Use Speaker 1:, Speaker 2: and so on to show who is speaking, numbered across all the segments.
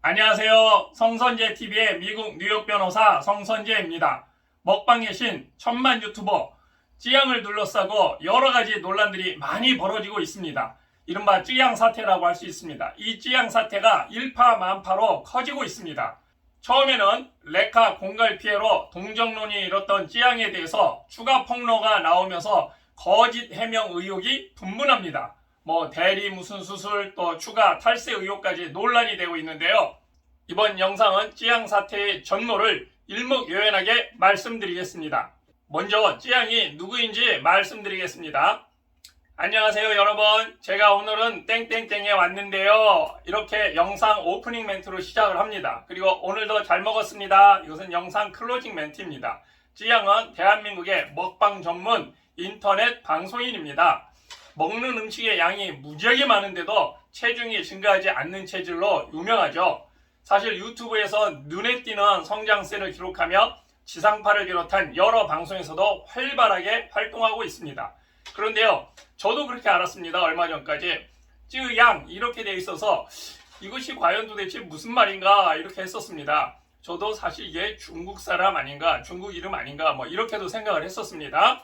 Speaker 1: 안녕하세요. 성선재TV의 미국 뉴욕 변호사 성선재입니다. 먹방의 신 천만 유튜버 찌양을 둘러싸고 여러가지 논란들이 많이 벌어지고 있습니다. 이른바 찌양 사태라고 할 수 있습니다. 이 찌양 사태가 일파만파로 커지고 있습니다. 처음에는 레카 공갈 피해로 동정론이 일었던 찌양에 대해서 추가 폭로가 나오면서 거짓 해명 의혹이 분분합니다. 대리 무슨 수술 또 추가 탈세 의혹까지 논란이 되고 있는데요. 이번 영상은 찌양 사태의 전모를 일목요연하게 말씀드리겠습니다. 먼저 찌양이 누구인지 말씀드리겠습니다. 안녕하세요 여러분. 제가 오늘은 땡땡땡에 왔는데요. 이렇게 영상 오프닝 멘트로 시작을 합니다. 그리고 오늘도 잘 먹었습니다. 이것은 영상 클로징 멘트입니다. 찌양은 대한민국의 먹방 전문 인터넷 방송인입니다. 먹는 음식의 양이 무지하게 많은데도 체중이 증가하지 않는 체질로 유명하죠. 사실 유튜브에서 눈에 띄는 성장세를 기록하며 지상파를 비롯한 여러 방송에서도 활발하게 활동하고 있습니다. 그런데요, 저도 그렇게 알았습니다. 얼마 전까지 찌양 이렇게 돼 있어서 이것이 과연 도대체 무슨 말인가 이렇게 했었습니다. 저도 사실 이게 중국 사람 아닌가, 중국 이름 아닌가 이렇게도 생각을 했었습니다.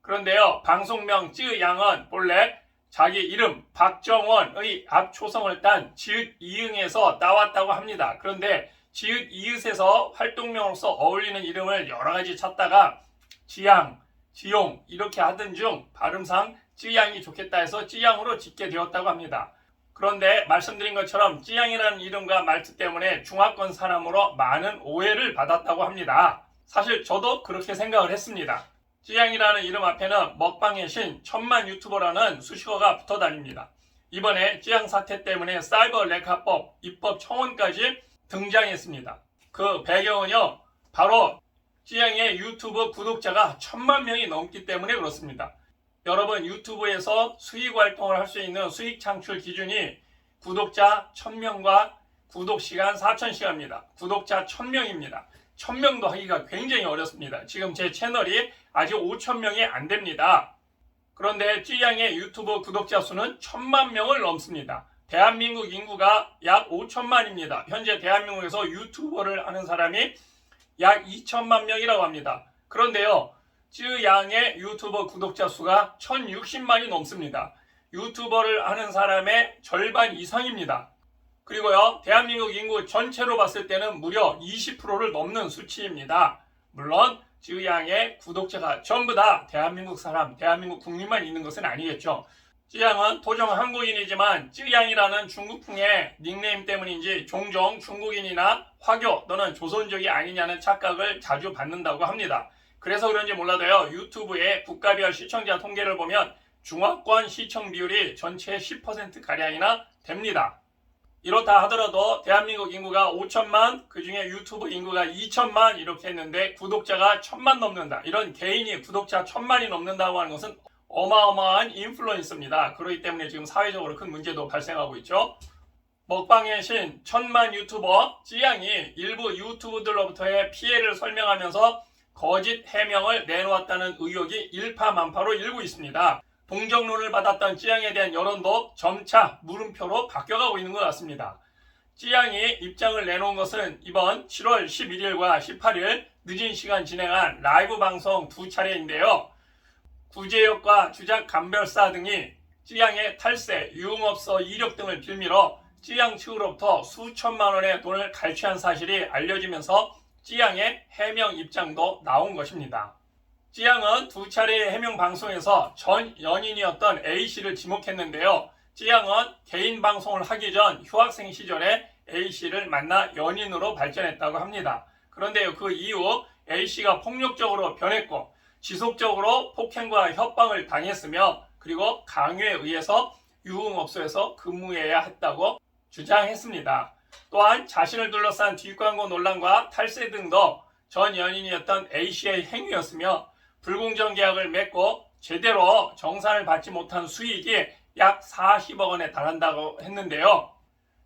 Speaker 1: 그런데요, 방송명 찌양은 본래 자기 이름 박정원의 앞초성을 딴 지읒 이응에서 따왔다고 합니다. 그런데 지읒 이읒에서 활동명으로서 어울리는 이름을 여러가지 찾다가 지양, 지용 이렇게 하던 중 발음상 찌양이 좋겠다 해서 찌양으로 짓게 되었다고 합니다. 그런데 말씀드린 것처럼 찌양이라는 이름과 말투 때문에 중화권 사람으로 많은 오해를 받았다고 합니다. 사실 저도 그렇게 생각을 했습니다. 찌양이라는 이름 앞에는 먹방의 신 천만 유튜버라는 수식어가 붙어 다닙니다. 이번에 찌양 사태 때문에 사이버 레카법 입법 청원까지 등장했습니다. 그 배경은요, 바로 찌양의 유튜브 구독자가 1000만 명이 넘기 때문에 그렇습니다. 여러분, 유튜브에서 수익 활동을 할 수 있는 수익 창출 기준이 구독자 1000명과 구독 시간 4000시간입니다. 구독자 1000명입니다. 1000명도 하기가 굉장히 어렵습니다. 지금 제 채널이 아직 5000명이 안 됩니다. 그런데 찌양의 유튜브 구독자 수는 1000만 명을 넘습니다. 대한민국 인구가 약 5000만입니다. 현재 대한민국에서 유튜버를 하는 사람이 약 2000만 명이라고 합니다. 그런데요, 찌양의 유튜버 구독자 수가 1060만이 넘습니다. 유튜버를 하는 사람의 절반 이상입니다. 그리고요, 대한민국 인구 전체로 봤을 때는 무려 20%를 넘는 수치입니다. 물론 찌양의 구독자가 전부 다 대한민국 사람, 대한민국 국민만 있는 것은 아니겠죠. 찌양은 토종 한국인이지만 찌양이라는 중국풍의 닉네임 때문인지 종종 중국인이나 화교 또는 조선족이 아니냐는 착각을 자주 받는다고 합니다. 그래서 그런지 몰라도요, 유튜브의 국가별 시청자 통계를 보면 중화권 시청 비율이 전체의 10%가량이나 됩니다. 이렇다 하더라도 대한민국 인구가 5천만, 그 중에 유튜브 인구가 2천만 이렇게 했는데 구독자가 1000만 넘는다. 이런 개인이 구독자 1000만이 넘는다고 하는 것은 어마어마한 인플루언서입니다. 그렇기 때문에 지금 사회적으로 큰 문제도 발생하고 있죠. 먹방의 신 천만 유튜버 찌양이 일부 유튜브들로부터의 피해를 설명하면서 거짓 해명을 내놓았다는 의혹이 일파만파로 일고 있습니다. 동정론을 받았던 찌양에 대한 여론도 점차 물음표로 바뀌어가고 있는 것 같습니다. 찌양이 입장을 내놓은 것은 이번 7월 11일과 18일 늦은 시간 진행한 라이브 방송 두 차례인데요. 구제역과 주작 감별사 등이 찌양의 탈세, 유흥업소 이력 등을 빌미로 찌양 측으로부터 수천만 원의 돈을 갈취한 사실이 알려지면서 찌양의 해명 입장도 나온 것입니다. 찌양은 두 차례의 해명 방송에서 전 연인이었던 A씨를 지목했는데요. 찌양은 개인 방송을 하기 전 휴학생 시절에 A씨를 만나 연인으로 발전했다고 합니다. 그런데 그 이후 A씨가 폭력적으로 변했고 지속적으로 폭행과 협박을 당했으며 그리고 강요에 의해서 유흥업소에서 근무해야 했다고 주장했습니다. 또한 자신을 둘러싼 뒷광고 논란과 탈세 등도 전 연인이었던 A씨의 행위였으며 불공정 계약을 맺고 제대로 정산을 받지 못한 수익이 약 40억 원에 달한다고 했는데요.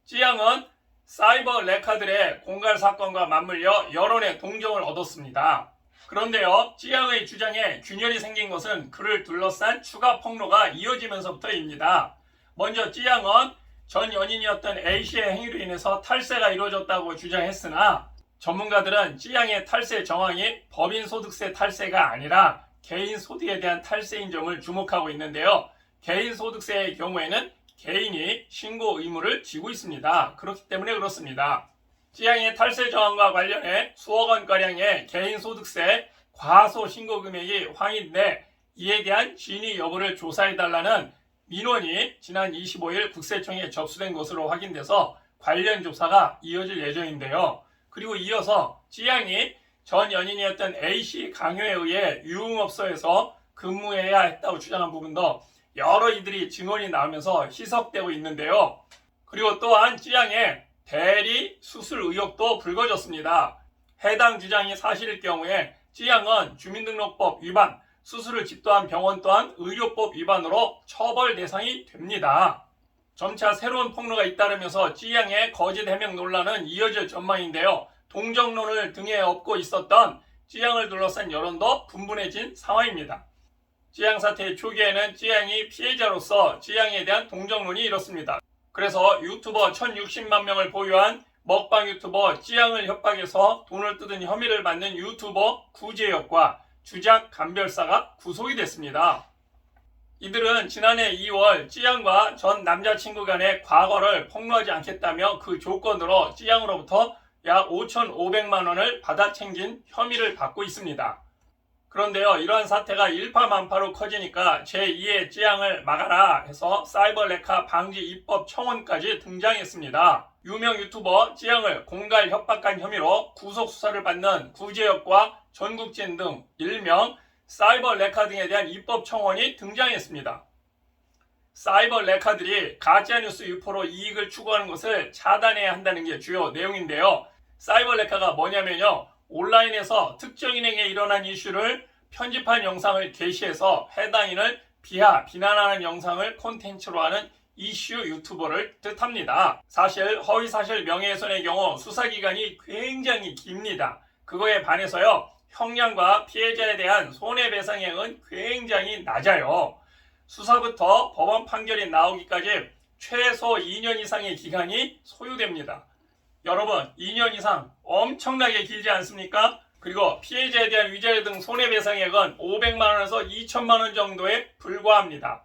Speaker 1: 찌양은 사이버 레카들의 공갈 사건과 맞물려 여론의 동정을 얻었습니다. 그런데요, 찌양의 주장에 균열이 생긴 것은 그를 둘러싼 추가 폭로가 이어지면서부터입니다. 먼저 찌양은 전 연인이었던 A씨의 행위로 인해서 탈세가 이루어졌다고 주장했으나 전문가들은 찌양의 탈세 정황이 법인 소득세 탈세가 아니라 개인 소득에 대한 탈세인 점을 주목하고 있는데요. 개인 소득세의 경우에는 개인이 신고 의무를 지고 있습니다. 그렇기 때문에 그렇습니다. 찌양의 탈세 정황과 관련해 수억 원가량의 개인 소득세 과소 신고 금액이 확인돼 이에 대한 진위 여부를 조사해달라는 민원이 지난 25일 국세청에 접수된 것으로 확인돼서 관련 조사가 이어질 예정인데요. 그리고 이어서 찌양이 전 연인이었던 A씨 강요에 의해 유흥업소에서 근무해야 했다고 주장한 부분도 여러 이들이 증언이 나오면서 희석되고 있는데요. 그리고 또한 찌양의 대리 수술 의혹도 불거졌습니다. 해당 주장이 사실일 경우에 찌양은 주민등록법 위반, 수술을 집도한 병원 또한 의료법 위반으로 처벌 대상이 됩니다. 점차 새로운 폭로가 잇따르면서 찌양의 거짓 해명 논란은 이어질 전망인데요. 동정론을 등에 업고 있었던 찌양을 둘러싼 여론도 분분해진 상황입니다. 찌양 사태 초기에는 찌양이 피해자로서 찌양에 대한 동정론이 일었습니다. 그래서 유튜버 1060만 명을 보유한 먹방 유튜버 찌양을 협박해서 돈을 뜯은 혐의를 받는 유튜버 구재혁과 주작 감별사가 구속이 됐습니다. 이들은 지난해 2월 찌양과 전 남자친구 간의 과거를 폭로하지 않겠다며 그 조건으로 찌양으로부터 약 5,500만 원을 받아 챙긴 혐의를 받고 있습니다. 그런데요, 이러한 사태가 일파만파로 커지니까 제2의 찌양을 막아라 해서 사이버 레카 방지 입법 청원까지 등장했습니다. 유명 유튜버 찌양을 공갈 협박한 혐의로 구속 수사를 받는 구재혁과 전국진 등 일명 사이버 레카 등에 대한 입법 청원이 등장했습니다. 사이버 레카들이 가짜뉴스 유포로 이익을 추구하는 것을 차단해야 한다는 게 주요 내용인데요. 사이버 레카가 뭐냐면요, 온라인에서 특정인에게 일어난 이슈를 편집한 영상을 게시해서 해당인을 비난하는 영상을 콘텐츠로 하는 이슈 유튜버를 뜻합니다. 사실 허위사실 명예훼손의 경우 수사기간이 굉장히 깁니다. 그거에 반해서요, 형량과 피해자에 대한 손해배상액은 굉장히 낮아요. 수사부터 법원 판결이 나오기까지 최소 2년 이상의 기간이 소요됩니다. 여러분, 2년 이상 엄청나게 길지 않습니까? 그리고 피해자에 대한 위자료 등 손해배상액은 500만 원에서 2천만 원 정도에 불과합니다.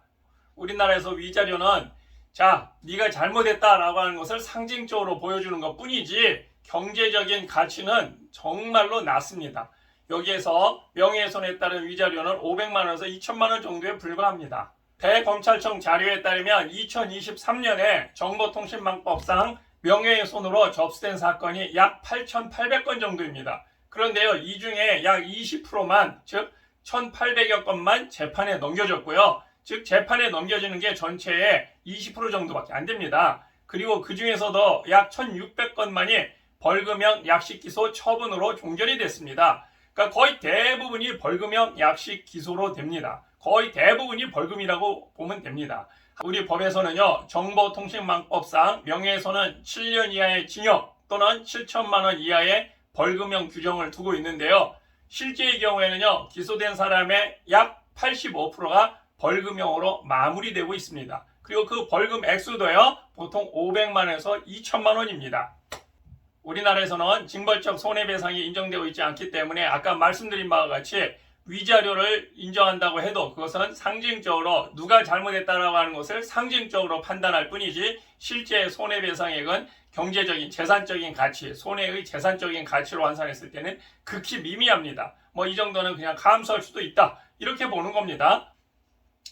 Speaker 1: 우리나라에서 위자료는 자, 네가 잘못했다라고 하는 것을 상징적으로 보여주는 것 뿐이지 경제적인 가치는 정말로 낮습니다. 여기에서 명예훼손에 따른 위자료는 500만 원에서 2천만 원 정도에 불과합니다. 대검찰청 자료에 따르면 2023년에 정보통신망법상 명예훼손으로 접수된 사건이 약 8,800건 정도입니다. 그런데요, 이 중에 약 20%만, 즉 1,800여 건만 재판에 넘겨졌고요. 즉 재판에 넘겨지는 게 전체의 20% 정도밖에 안 됩니다. 그리고 그 중에서도 약 1,600건만이 벌금형 약식 기소 처분으로 종결이 됐습니다. 그러니까 거의 대부분이 벌금형 약식 기소로 됩니다. 거의 대부분이 벌금이라고 보면 됩니다. 우리 법에서는요, 정보통신망법상 명예훼손은 7년 이하의 징역 또는 7천만 원 이하의 벌금형 규정을 두고 있는데요. 실제의 경우에는요, 기소된 사람의 약 85%가 벌금형으로 마무리되고 있습니다. 그리고 그 벌금 액수도요, 보통 500만에서 2천만 원입니다. 우리나라에서는 징벌적 손해배상이 인정되고 있지 않기 때문에 아까 말씀드린 바와 같이 위자료를 인정한다고 해도 그것은 상징적으로 누가 잘못했다라고 하는 것을 상징적으로 판단할 뿐이지 실제 손해배상액은 경제적인 재산적인 가치, 손해의 재산적인 가치로 환산했을 때는 극히 미미합니다. 뭐 이 정도는 그냥 감수할 수도 있다, 이렇게 보는 겁니다.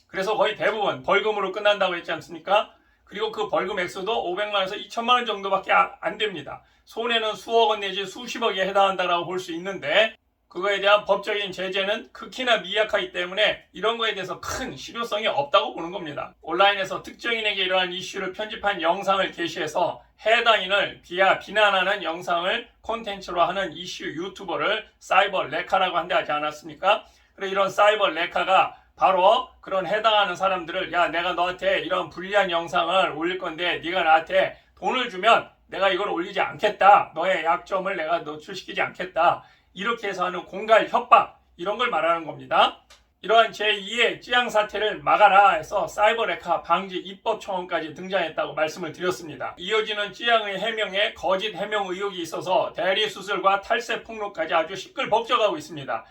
Speaker 1: 그래서 거의 대부분 벌금으로 끝난다고 했지 않습니까? 그리고 그 벌금 액수도 500만 원에서 2천만 원 정도밖에 안 됩니다. 손해는 수억 원 내지 수십억에 해당한다고 볼 수 있는데 그거에 대한 법적인 제재는 극히나 미약하기 때문에 이런 거에 대해서 큰 실효성이 없다고 보는 겁니다. 온라인에서 특정인에게 이러한 이슈를 편집한 영상을 게시해서 해당인을 비난하는 영상을 콘텐츠로 하는 이슈 유튜버를 사이버 레카라고 한다 하지 않았습니까? 그리고 이런 사이버 레카가 바로 그런 해당하는 사람들을 야, 내가 너한테 이런 불리한 영상을 올릴 건데 네가 나한테 돈을 주면 내가 이걸 올리지 않겠다, 너의 약점을 내가 노출시키지 않겠다, 이렇게 해서 하는 공갈 협박, 이런 걸 말하는 겁니다. 이러한 제2의 찌양 사태를 막아라 해서 사이버 레카 방지 입법청원까지 등장했다고 말씀을 드렸습니다. 이어지는 찌양의 해명에 거짓 해명 의혹이 있어서 대리 수술과 탈세 폭로까지 아주 시끌벅적하고 있습니다.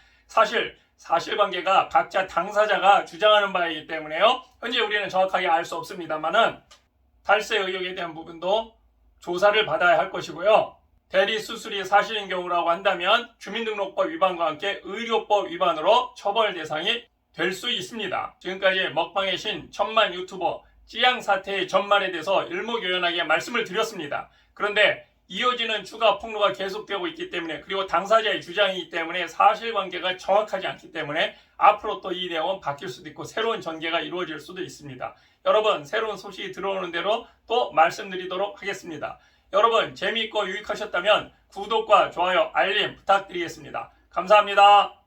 Speaker 1: 사실관계가 각자 당사자가 주장하는 바이기 때문에요. 현재 우리는 정확하게 알 수 없습니다만은 탈세 의혹에 대한 부분도 조사를 받아야 할 것이고요. 대리 수술이 사실인 경우라고 한다면 주민등록법 위반과 함께 의료법 위반으로 처벌 대상이 될 수 있습니다. 지금까지 먹방의 신 천만 유튜버 찌양 사태의 전말에 대해서 일목요연하게 말씀을 드렸습니다. 그런데 이어지는 추가 폭로가 계속되고 있기 때문에, 그리고 당사자의 주장이기 때문에 사실관계가 정확하지 않기 때문에 앞으로 또 이 내용은 바뀔 수도 있고 새로운 전개가 이루어질 수도 있습니다. 여러분, 새로운 소식이 들어오는 대로 또 말씀드리도록 하겠습니다. 여러분, 재미있고 유익하셨다면 구독과 좋아요, 알림 부탁드리겠습니다. 감사합니다.